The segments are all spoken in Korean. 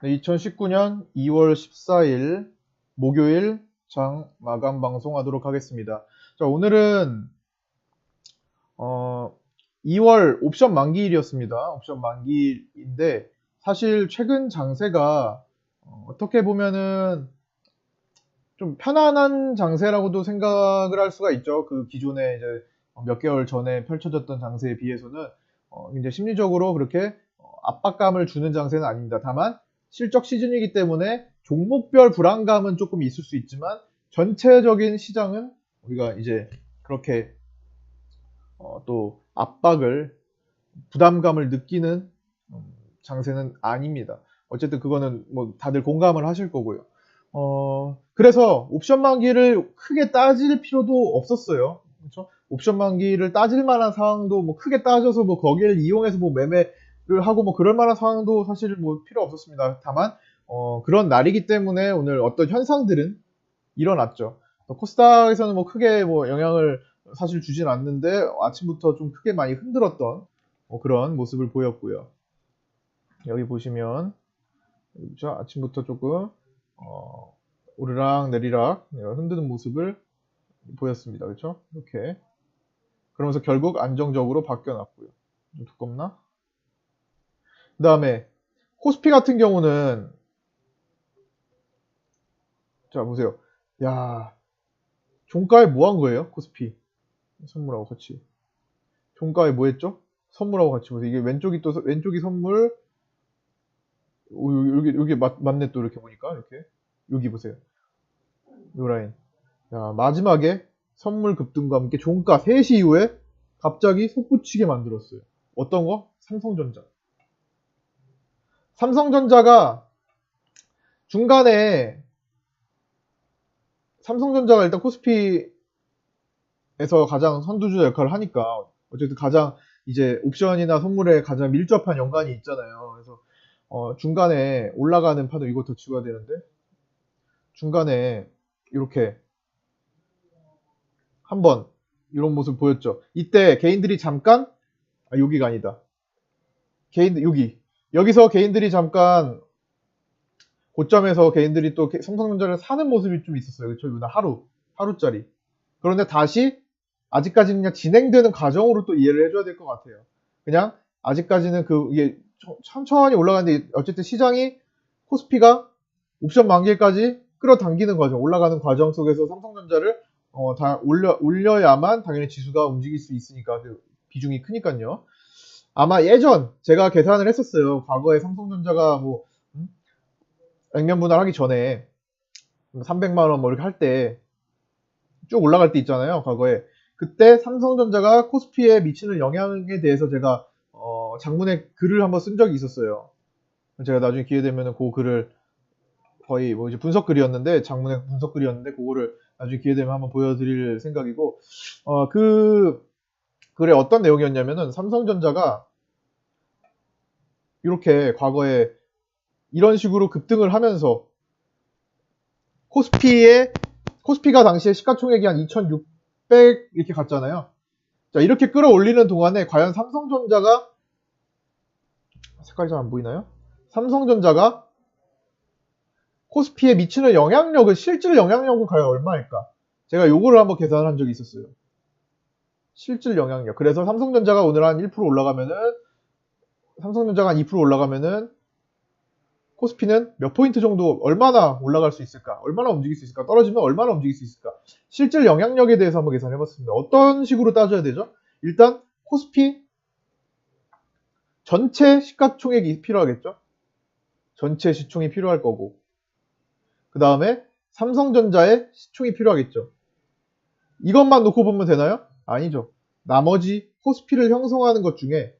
네, 2019년 2월 14일 목요일 장 마감 방송하도록 하겠습니다. 자, 오늘은 2월 옵션 만기일이었습니다. 옵션 만기일인데 사실 최근 장세가 어떻게 보면은 좀 편안한 장세라고도 생각을 할 수가 있죠. 그 기존에 이제 몇 개월 전에 펼쳐졌던 장세에 비해서는 이제 심리적으로 그렇게 압박감을 주는 장세는 아닙니다. 다만 실적 시즌이기 때문에 종목별 불안감은 조금 있을 수 있지만 전체적인 시장은 우리가 이제 그렇게 또 압박을 부담감을 느끼는 장세는 아닙니다. 어쨌든 그거는 뭐 다들 공감을 하실 거고요. 그래서 옵션 만기를 크게 따질 필요도 없었어요. 그렇죠? 옵션 만기를 따질 만한 상황도 뭐 크게 따져서 뭐 거기를 이용해서 뭐 매매를 하고 뭐 그럴 만한 상황도 사실 뭐 필요 없었습니다. 다만 그런 날이기 때문에 오늘 어떤 현상들은 일어났죠. 코스닥에서는 뭐 크게 뭐 영향을 사실 주진 않는데 아침부터 좀 크게 많이 흔들었던 그런 모습을 보였고요. 여기 보시면 그렇죠? 아침부터 조금 오르락 내리락 흔드는 모습을 보였습니다. 그렇죠? 이렇게 그러면서 결국 안정적으로 바뀌어놨고요. 좀 두껍나? 그 다음에 코스피 같은 경우는 자 보세요. 야 종가에 뭐 한 거예요? 코스피 선물하고 같이 종가에 뭐 했죠? 선물하고 같이 보세요. 이게 왼쪽이 또 왼쪽이 선물 여기 맞네 또 이렇게 보니까 이렇게 여기 보세요. 요 라인. 야, 마지막에 선물 급등과 함께 종가 3시 이후에 갑자기 솟구치게 만들었어요. 어떤 거? 삼성전자. 삼성전자가 중간에 삼성전자가 일단 코스피에서 가장 선두주자 역할을 하니까 어쨌든 가장 이제 옵션이나 선물에 가장 밀접한 연관이 있잖아요. 그래서 중간에 올라가는 파도 이거 더 지워야 되는데 중간에 이렇게 한번 이런 모습 보였죠. 이때 개인들이 잠깐 여기가 아니다. 개인들 여기서 개인들이 잠깐 고점에서 개인들이 또 삼성전자를 사는 모습이 좀 있었어요. 그렇죠? 하루짜리. 그런데 다시 아직까지는 그냥 진행되는 과정으로 또 이해를 해줘야 될 것 같아요. 그냥 아직까지는 이게 천천히 올라가는데 어쨌든 시장이 코스피가 옵션 만기까지 끌어당기는 과정, 올라가는 과정 속에서 삼성전자를 다 올려야만 당연히 지수가 움직일 수 있으니까 그 비중이 크니까요. 아마 예전 제가 계산을 했었어요. 과거에 삼성전자가 뭐 액면분할 하기 전에 300만 원 뭐 이렇게 할 때 쭉 올라갈 때 있잖아요. 과거에 그때 삼성전자가 코스피에 미치는 영향에 대해서 제가 장문에 글을 한번 쓴 적이 있었어요. 제가 나중에 기회 되면은 그 글을 거의 뭐 이제 분석글이었는데 장문의 분석글이었는데 그거를 나중에 기회 되면 한번 보여드릴 생각이고 그 글에 어떤 내용이었냐면은 삼성전자가 이렇게 과거에 이런 식으로 급등을 하면서 코스피가 당시에 시가총액이 한 2,600 이렇게 갔잖아요. 자, 이렇게 끌어올리는 동안에 과연 삼성전자가 색깔이 잘 안 보이나요? 삼성전자가 코스피에 미치는 영향력은 실질 영향력은 과연 얼마일까? 제가 요거를 한번 계산한 적이 있었어요. 실질 영향력. 그래서 삼성전자가 오늘 한 1% 올라가면은 삼성전자가 한 2% 올라가면은 코스피는 몇 포인트 정도 얼마나 올라갈 수 있을까? 얼마나 움직일 수 있을까? 떨어지면 얼마나 움직일 수 있을까? 실질 영향력에 대해서 한번 계산해 봤습니다. 어떤 식으로 따져야 되죠? 일단 코스피 전체 시가총액이 필요하겠죠? 전체 시총이 필요할 거고 그 다음에 삼성전자의 시총이 필요하겠죠. 이것만 놓고 보면 되나요? 아니죠. 나머지 코스피를 형성하는 것 중에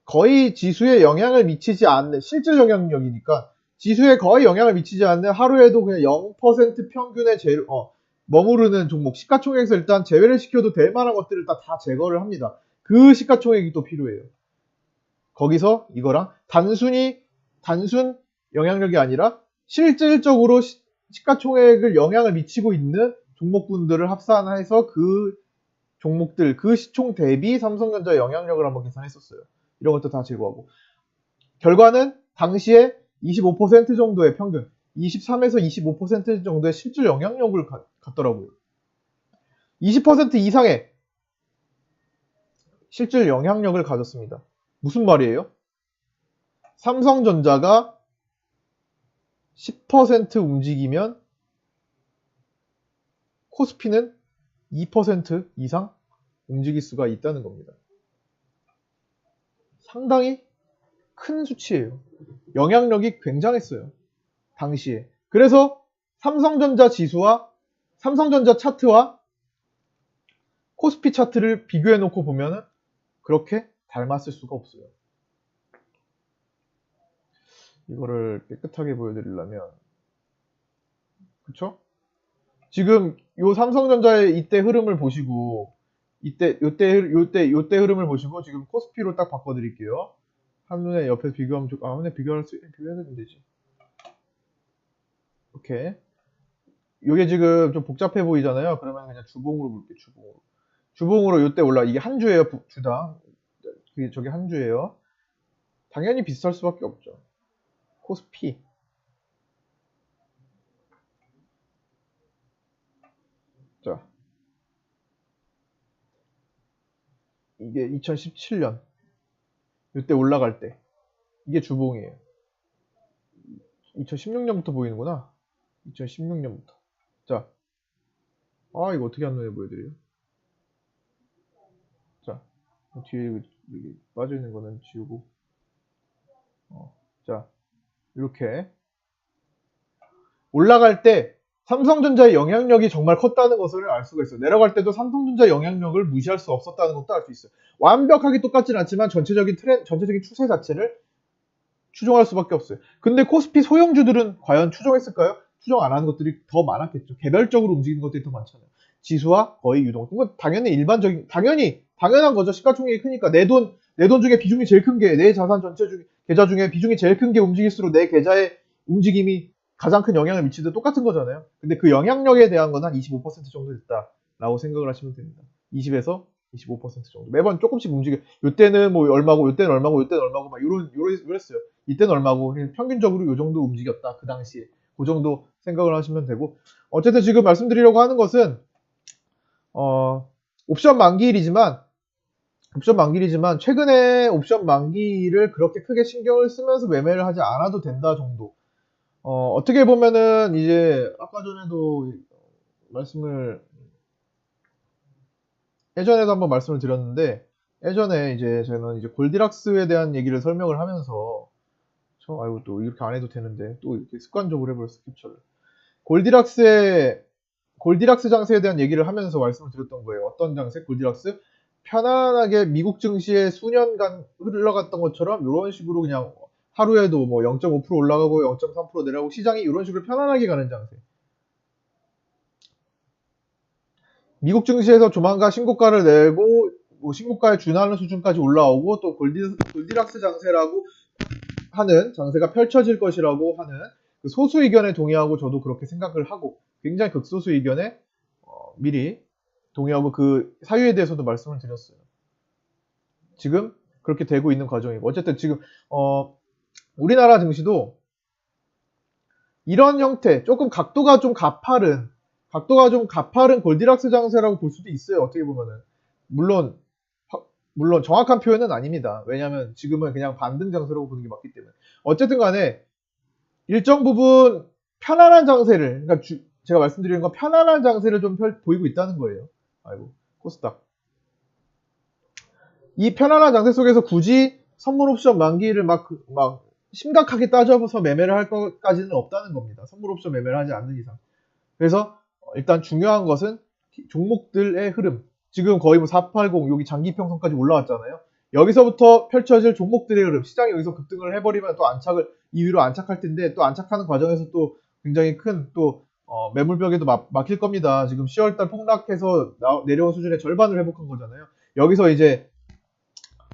거의 지수에 영향을 미치지 않는 실질 영향력이니까 지수에 거의 영향을 미치지 않는 하루에도 그냥 0% 평균에 머무르는 종목 시가총액에서 일단 제외를 시켜도 될 만한 것들을 다 제거를 합니다. 그 시가총액이 또 필요해요. 거기서 이거랑 단순 영향력이 아니라 실질적으로 시가총액을 영향을 미치고 있는 종목군들을 합산해서 그 종목들 그 시총 대비 삼성전자의 영향력을 한번 계산했었어요. 이런 것도 다 제거하고. 결과는 당시에 25% 정도의 평균, 23에서 25% 정도의 실질 영향력을 갖더라고요. 20% 이상의 실질 영향력을 가졌습니다. 무슨 말이에요? 삼성전자가 10% 움직이면 코스피는 2% 이상 움직일 수가 있다는 겁니다. 상당히 큰 수치예요. 영향력이 굉장했어요. 당시에. 그래서 삼성전자 지수와 삼성전자 차트와 코스피 차트를 비교해 놓고 보면은 그렇게 닮았을 수가 없어요. 이거를 깨끗하게 보여드리려면, 그쵸? 지금 요 삼성전자의 이때 흐름을 보시고, 요때 흐름을 보시고, 지금 코스피로 딱 바꿔드릴게요. 한눈에 옆에 비교하면 한눈에 비교해야 되면 되지. 오케이. 요게 지금 좀 복잡해 보이잖아요. 그러면 그냥 주봉으로 볼게요, 주봉으로. 주봉으로 요때 이게 한 주예요, 주당. 저게 한 주예요. 당연히 비슷할 수밖에 없죠. 코스피. 자. 이게 2017년. 요때 올라갈 때. 이게 주봉이에요. 2016년부터 보이는구나. 2016년부터. 자. 이거 어떻게 한눈에 보여드려요? 자. 뒤에 여기 빠져있는 거는 지우고. 자. 이렇게. 올라갈 때 삼성전자의 영향력이 정말 컸다는 것을 알 수가 있어요. 내려갈 때도 삼성전자 영향력을 무시할 수 없었다는 것도 알 수 있어요. 완벽하게 똑같진 않지만 전체적인 추세 자체를 추종할 수밖에 없어요. 근데 코스피 소형주들은 과연 추종했을까요? 추종 안 하는 것들이 더 많았겠죠. 개별적으로 움직이는 것들이 더 많잖아요. 지수와 거의 유동. 이건 당연히 당연한 거죠. 시가총액이 크니까 내 돈 중에 비중이 제일 큰 게, 내 자산 전체 계좌 중에 비중이 제일 큰 게 움직일수록 내 계좌의 움직임이 가장 큰 영향을 미치듯 똑같은 거잖아요. 근데 그 영향력에 대한 건 한 25% 정도 됐다라고 생각을 하시면 됩니다. 20에서 25% 정도. 매번 조금씩 움직여. 요때는 뭐 얼마고, 요때는 얼마고, 요때는 얼마고, 막 이랬어요. 이때는 얼마고, 평균적으로 요 정도 움직였다. 그 당시에. 그 정도 생각을 하시면 되고. 어쨌든 지금 말씀드리려고 하는 것은, 옵션 만기일이지만, 최근에 옵션 만기를 그렇게 크게 신경을 쓰면서 매매를 하지 않아도 된다 정도. 어떻게 보면은 이제 아까 전에도 예전에도 한번 말씀을 드렸는데, 예전에 이제 저는 이제 골디락스에 대한 얘기를 설명을 하면서, 아이고 또 이렇게 안 해도 되는데 또 이렇게 습관적으로 해버렸어, 캡처를. 골디락스 장세에 대한 얘기를 하면서 말씀을 드렸던 거예요. 어떤 장세? 골디락스? 편안하게 미국 증시에 수년간 흘러갔던 것처럼 이런 식으로 그냥 하루에도 뭐 0.5% 올라가고 0.3% 내려가고 시장이 이런 식으로 편안하게 가는 장세. 미국 증시에서 조만간 신고가를 내고 뭐 신고가에 준하는 수준까지 올라오고 또 골디락스 장세라고 하는 장세가 펼쳐질 것이라고 하는 그 소수 의견에 동의하고 저도 그렇게 생각을 하고 굉장히 극소수 의견에 미리 동의하고 그 사유에 대해서도 말씀을 드렸어요. 지금 그렇게 되고 있는 과정이고 어쨌든 지금 우리나라 증시도 이런 형태 조금 각도가 좀 가파른 골디락스 장세라고 볼 수도 있어요. 어떻게 보면은 물론 정확한 표현은 아닙니다. 왜냐하면 지금은 그냥 반등 장세라고 보는 게 맞기 때문에 어쨌든 간에 일정 부분 편안한 장세를 그러니까 제가 말씀드리는 건 편안한 장세를 좀 보이고 있다는 거예요. 아이고 코스닥 이 편안한 장세 속에서 굳이 선물 옵션 만기를 막 심각하게 따져서 매매를 할 것까지는 없다는 겁니다. 선물 옵션 매매를 하지 않는 이상. 그래서 일단 중요한 것은 종목들의 흐름. 지금 거의 뭐 480 여기 장기평선까지 올라왔잖아요. 여기서부터 펼쳐질 종목들의 흐름. 시장이 여기서 급등을 해버리면 또 2위로 안착할 텐데 또 안착하는 과정에서 또 굉장히 큰 또 매물벽에도 막힐 겁니다. 지금 10월달 폭락해서 내려온 수준의 절반을 회복한 거잖아요. 여기서 이제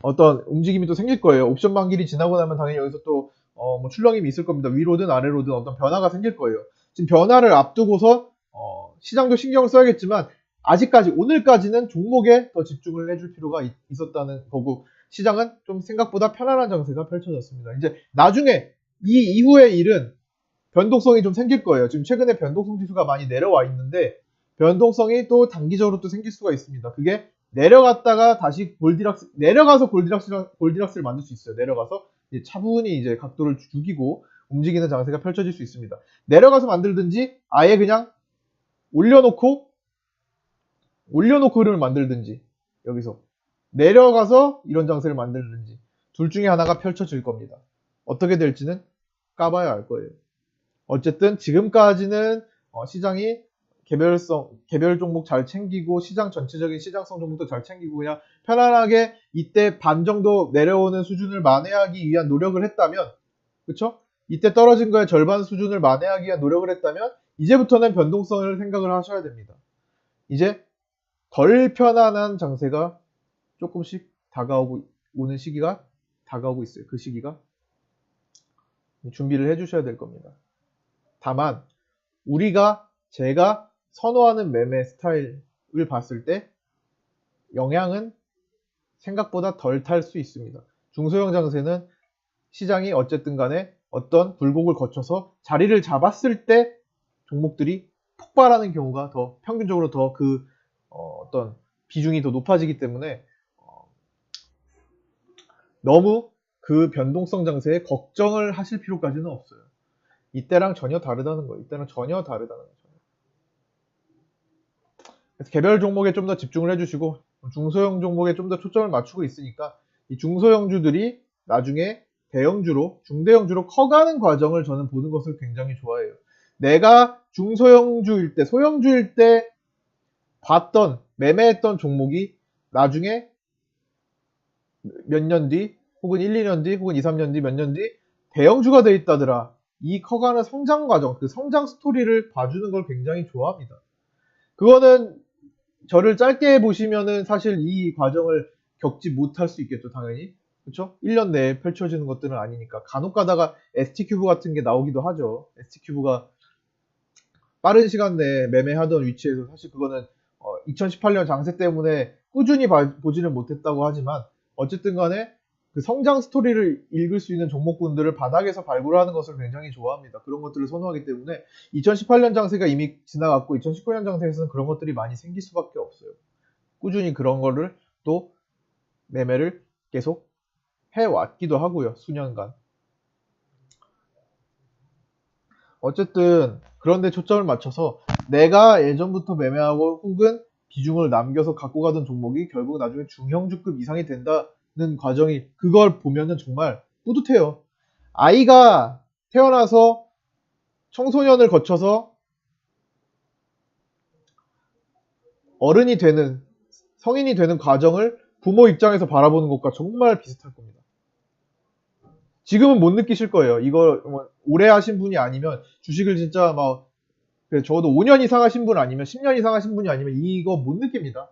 어떤 움직임이 또 생길 거예요. 옵션 만기일이 지나고 나면 당연히 여기서 또 뭐 출렁임이 있을 겁니다. 위로든 아래로든 어떤 변화가 생길 거예요. 지금 변화를 앞두고서 시장도 신경을 써야겠지만 아직까지 오늘까지는 종목에 더 집중을 해줄 필요가 있었다는 거고 시장은 좀 생각보다 편안한 장세가 펼쳐졌습니다. 이제 나중에 이 이후의 일은 변동성이 좀 생길 거예요. 지금 최근에 변동성 지수가 많이 내려와 있는데 변동성이 또 단기적으로 또 생길 수가 있습니다. 그게 내려갔다가 다시 내려가서 골디락스를 만들 수 있어요. 내려가서 이제 차분히 이제 각도를 죽이고 움직이는 장세가 펼쳐질 수 있습니다. 내려가서 만들든지 아예 그냥 올려놓고 흐름을 만들든지 여기서 내려가서 이런 장세를 만들든지 둘 중에 하나가 펼쳐질 겁니다. 어떻게 될지는 까봐야 알 거예요. 어쨌든 지금까지는 시장이 개별 종목 잘 챙기고 시장 전체적인 시장성 종목도 잘 챙기고 그냥 편안하게 이때 반 정도 내려오는 수준을 만회하기 위한 노력을 했다면 그쵸? 이때 떨어진 거의 절반 수준을 만회하기 위한 노력을 했다면 이제부터는 변동성을 생각을 하셔야 됩니다. 이제 덜 편안한 장세가 조금씩 오는 시기가 다가오고 있어요. 그 시기가 준비를 해주셔야 될 겁니다. 다만 제가 선호하는 매매 스타일을 봤을 때 영향은 생각보다 덜 탈 수 있습니다. 중소형 장세는 시장이 어쨌든 간에 어떤 굴곡을 거쳐서 자리를 잡았을 때 종목들이 폭발하는 경우가 더 평균적으로 더 어떤 비중이 더 높아지기 때문에 너무 그 변동성 장세에 걱정을 하실 필요까지는 없어요. 이때랑 전혀 다르다는 거예요. 이때랑 전혀 다르다는 거죠. 그래서 개별 종목에 좀 더 집중을 해주시고 중소형 종목에 좀 더 초점을 맞추고 있으니까 이 중소형주들이 나중에 중대형주로 커가는 과정을 저는 보는 것을 굉장히 좋아해요. 내가 중소형주일 때, 소형주일 때 매매했던 종목이 나중에 몇 년 뒤, 혹은 1, 2년 뒤, 혹은 2, 3년 뒤, 몇 년 뒤 대형주가 돼 있다더라. 이 커가는 성장 과정, 그 성장 스토리를 봐주는 걸 굉장히 좋아합니다. 그거는 저를 짧게 보시면은 사실 이 과정을 겪지 못할 수 있겠죠, 당연히. 그쵸? 1년 내에 펼쳐지는 것들은 아니니까. 간혹 가다가 ST큐브 같은 게 나오기도 하죠. ST큐브가 빠른 시간 내에 매매하던 위치에서 사실 그거는 2018년 장세 때문에 꾸준히 보지는 못했다고 하지만 어쨌든 간에 그 성장 스토리를 읽을 수 있는 종목군들을 바닥에서 발굴하는 것을 굉장히 좋아합니다. 그런 것들을 선호하기 때문에 2018년 장세가 이미 지나갔고 2019년 장세에서는 그런 것들이 많이 생길 수밖에 없어요. 꾸준히 그런 거를 또 매매를 계속 해왔기도 하고요. 수년간. 어쨌든 그런데 초점을 맞춰서 내가 예전부터 매매하고 혹은 비중을 남겨서 갖고 가던 종목이 결국 나중에 중형주급 이상이 된다는 과정이 그걸 보면은 정말 뿌듯해요. 아이가 태어나서 청소년을 거쳐서 어른이 되는 성인이 되는 과정을 부모 입장에서 바라보는 것과 정말 비슷할 겁니다. 지금은 못 느끼실 거예요. 이거 오래 하신 분이 아니면 주식을 진짜 막 적어도 5년 이상 하신 분 아니면 10년 이상 하신 분이 아니면 이거 못 느낍니다.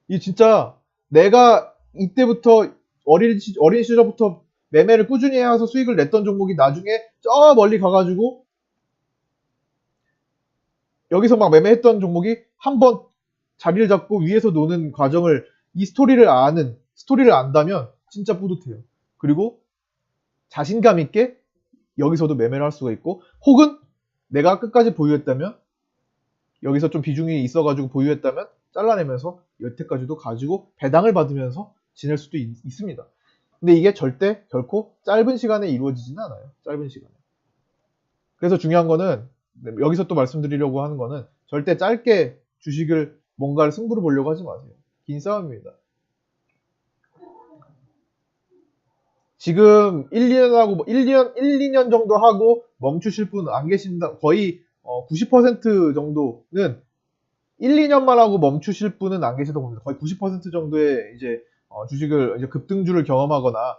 이 진짜 내가 이때부터 어린 시절부터 매매를 꾸준히 해서 수익을 냈던 종목이 나중에 저 멀리 가가지고 여기서 막 매매했던 종목이 한번 자리를 잡고 위에서 노는 과정을 이 스토리를 안다면 진짜 뿌듯해요. 그리고 자신감 있게 여기서도 매매를 할 수가 있고 혹은 내가 끝까지 보유했다면 여기서 좀 비중이 있어가지고 보유했다면 잘라내면서 여태까지도 가지고 배당을 받으면서 지낼 수도 있습니다. 근데 이게 결코 짧은 시간에 이루어지지는 않아요. 짧은 시간에. 그래서 중요한 거는 여기서 또 말씀드리려고 하는 거는 절대 짧게 주식을 뭔가를 승부를 보려고 하지 마세요. 긴 싸움입니다. 지금 1, 2년 정도 하고 멈추실 분 안 계신다. 거의 90% 정도는 1, 2년만 하고 멈추실 분은 안 계시다고 봅니다. 거의 90% 정도의 이제 주식을 이제 급등을 경험하거나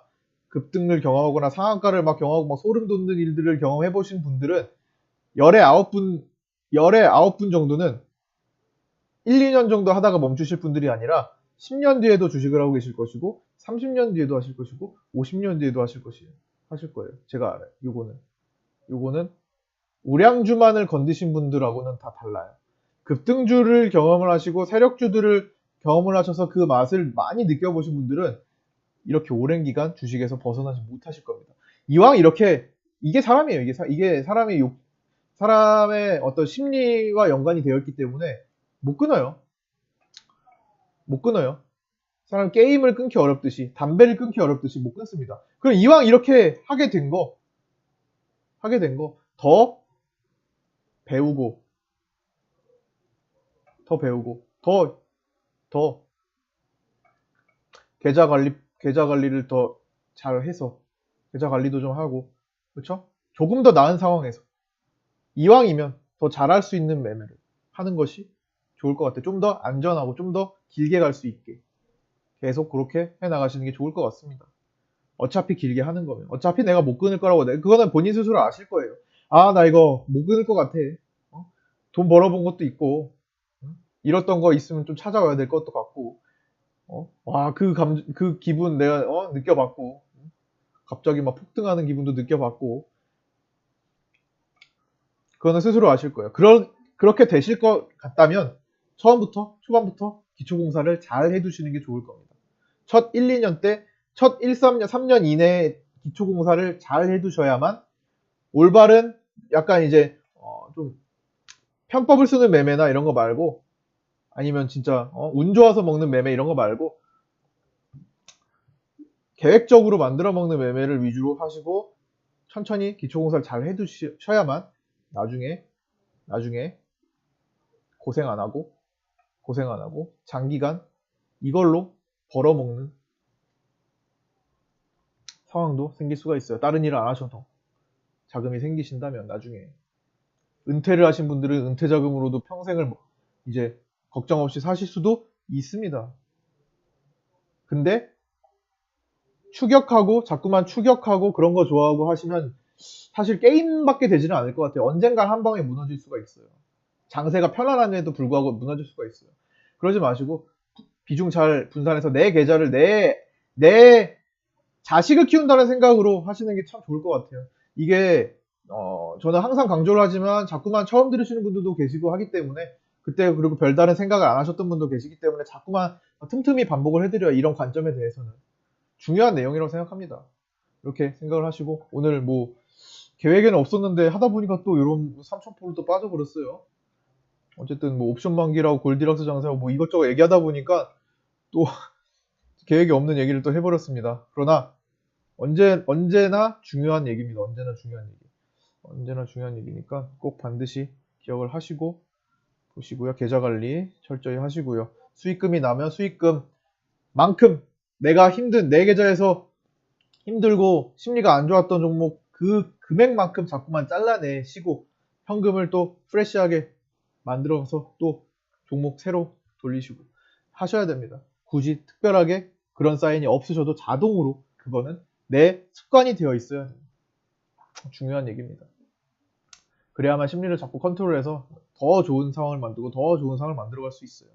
상한가를 막 경험하고 막 소름 돋는 일들을 경험해 보신 분들은 열에 9분 정도는 1, 2년 정도 하다가 멈추실 분들이 아니라 10년 뒤에도 주식을 하고 계실 것이고 30년 뒤에도 하실 것이고 50년 뒤에도 하실 거예요. 제가 알아요. 요거는 우량주만을 건드신 분들하고는 다 달라요. 급등주를 경험을 하시고 세력주들을 경험을 하셔서 그 맛을 많이 느껴보신 분들은 이렇게 오랜 기간 주식에서 벗어나지 못하실 겁니다. 이왕 이렇게 이게 사람이에요. 이게 사람의 어떤 심리와 연관이 되어 있기 때문에 못 끊어요. 못 끊어요. 사람 게임을 끊기 어렵듯이 담배를 끊기 어렵듯이 못 끊습니다. 그럼 이왕 이렇게 하게 된 거 더 배우고 더 계좌 관리를 더 잘해서 계좌 관리도 좀 하고 그렇죠? 조금 더 나은 상황에서 이왕이면 더 잘할 수 있는 매매를 하는 것이 좋을 것 같아요. 좀 더 안전하고 좀 더 길게 갈 수 있게 계속 그렇게 해나가시는 게 좋을 것 같습니다. 어차피 길게 하는 거면 어차피 내가 못 끊을 거라고 그거는 본인 스스로 아실 거예요. 아, 나 이거 못 끊을 것 같아. 돈 벌어본 것도 있고 잃었던 거 있으면 좀 찾아와야 될 것도 같고 와, 그 기분 내가 느껴봤고 갑자기 막 폭등하는 기분도 느껴봤고 그거는 스스로 아실 거예요. 그렇게 되실 것 같다면 초반부터 기초공사를 잘 해두시는 게 좋을 겁니다. 첫 1, 2년 때, 첫 1, 3년 이내에 기초공사를 잘 해두셔야만 올바른 약간 이제 좀 편법을 쓰는 매매나 이런 거 말고 아니면 진짜 운 좋아서 먹는 매매 이런 거 말고 계획적으로 만들어 먹는 매매를 위주로 하시고 천천히 기초공사를 잘 해두셔야만 나중에 고생 안 하고 장기간 이걸로 벌어먹는 상황도 생길 수가 있어요. 다른 일을 안 하셔도 자금이 생기신다면 나중에 은퇴를 하신 분들은 은퇴 자금으로도 평생을 이제 걱정 없이 사실 수도 있습니다. 근데 자꾸만 추격하고 그런 거 좋아하고 하시면 사실 게임밖에 되지는 않을 것 같아요. 언젠간 한 방에 무너질 수가 있어요. 장세가 편안함에도 불구하고 무너질 수가 있어요. 그러지 마시고 비중 잘 분산해서 내 계좌를 내 자식을 키운다는 생각으로 하시는 게 참 좋을 것 같아요. 이게 저는 항상 강조를 하지만 자꾸만 처음 들으시는 분들도 계시고 하기 때문에 그때 그리고 별다른 생각을 안 하셨던 분도 계시기 때문에 자꾸만 틈틈이 반복을 해드려요. 이런 관점에 대해서는 중요한 내용이라고 생각합니다. 이렇게 생각을 하시고 오늘 뭐 계획에는 없었는데 하다 보니까 또 이런 3,000%로 또 빠져버렸어요. 어쨌든 뭐 옵션 만기라고 골디락스 장사하고 뭐 이것저것 얘기하다 보니까 또 계획이 없는 얘기를 또 해버렸습니다. 그러나 언제나 중요한 얘기입니다. 언제나 중요한 얘기니까 꼭 반드시 기억을 하시고 보시고요. 계좌 관리 철저히 하시고요. 수익금이 나면 수익금만큼 내가 내 계좌에서 힘들고 심리가 안 좋았던 종목 그 금액만큼 자꾸만 잘라내시고 현금을 또 프레시하게 만들어서 또 종목 새로 돌리시고 하셔야 됩니다. 굳이 특별하게 그런 사인이 없으셔도 자동으로 그거는 내 습관이 되어 있어야 돼요. 중요한 얘기입니다. 그래야만 심리를 자꾸 컨트롤해서 더 좋은 상황을 만들고 더 좋은 상황을 만들어갈 수 있어요.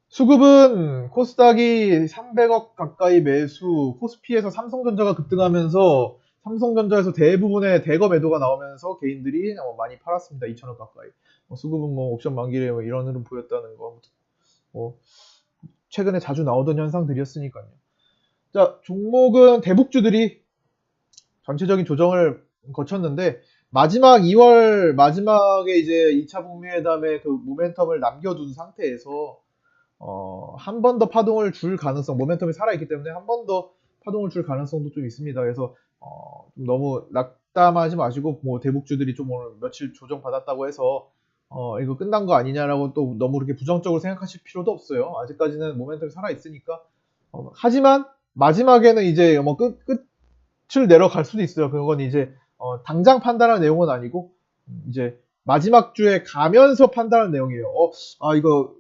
수급은 코스닥이 300억 가까이 매수, 코스피에서 삼성전자가 급등하면서 삼성전자에서 대부분의 대거 매도가 나오면서 개인들이 많이 팔았습니다. 2천억 가까이. 수급은 뭐 옵션 만기에 이런 흐름 보였다는 거. 최근에 자주 나오던 현상들이었으니까요. 자, 종목은 대북주들이 전체적인 조정을 거쳤는데 마지막 2월 마지막에 이제 2차 북미회담의 그 모멘텀을 남겨둔 상태에서 한 번 더 파동을 줄 가능성, 모멘텀이 살아있기 때문에 한 번 더 파동을 줄 가능성도 좀 있습니다. 그래서 좀 너무 낙담하지 마시고 뭐 대북주들이 좀 오늘 며칠 조정받았다고 해서 이거 끝난 거 아니냐라고 또 너무 그렇게 부정적으로 생각하실 필요도 없어요. 아직까지는 모멘텀이 살아있으니까. 하지만 마지막에는 이제 뭐 끝을 내려갈 수도 있어요. 그건 이제 당장 판단할 내용은 아니고 이제 마지막 주에 가면서 판단할 내용이에요. 이거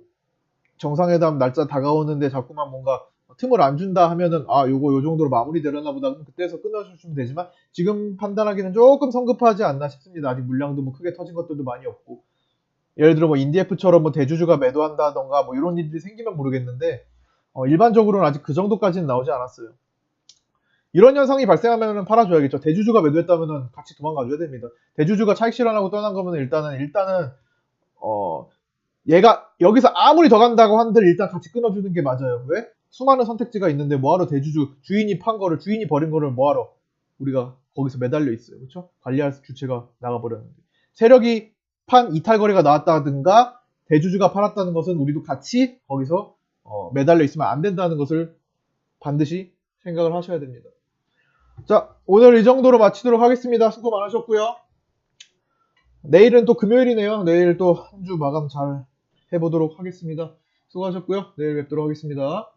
정상회담 날짜 다가오는데 자꾸만 뭔가 틈을 안 준다 하면은 요거 요 정도로 마무리되려나 보다. 그럼 그때에서 끊어주시면 되지만 지금 판단하기는 조금 성급하지 않나 싶습니다. 아직 물량도 뭐 크게 터진 것들도 많이 없고 예를 들어 뭐 인디에프처럼 뭐 대주주가 매도한다던가 뭐 이런 일들이 생기면 모르겠는데 일반적으로는 아직 그 정도까지는 나오지 않았어요. 이런 현상이 발생하면 팔아줘야겠죠. 대주주가 매도했다면 같이 도망가줘야 됩니다. 대주주가 차익 실현하고 떠난 거면 일단은 얘가 여기서 아무리 더 간다고 한들 일단 같이 끊어주는 게 맞아요. 왜? 수많은 선택지가 있는데 뭐하러 대주주 주인이 판 거를 주인이 버린 거를 뭐하러 우리가 거기서 매달려 있어요. 그렇죠? 관리할 주체가 나가버렸는데 세력이 판 이탈 거래가 나왔다든가 대주주가 팔았다는 것은 우리도 같이 거기서 매달려 있으면 안 된다는 것을 반드시 생각을 하셔야 됩니다. 자, 오늘 이 정도로 마치도록 하겠습니다. 수고 많으셨고요. 내일은 또 금요일이네요. 내일 또 한 주 마감 잘 해보도록 하겠습니다. 수고하셨고요. 내일 뵙도록 하겠습니다.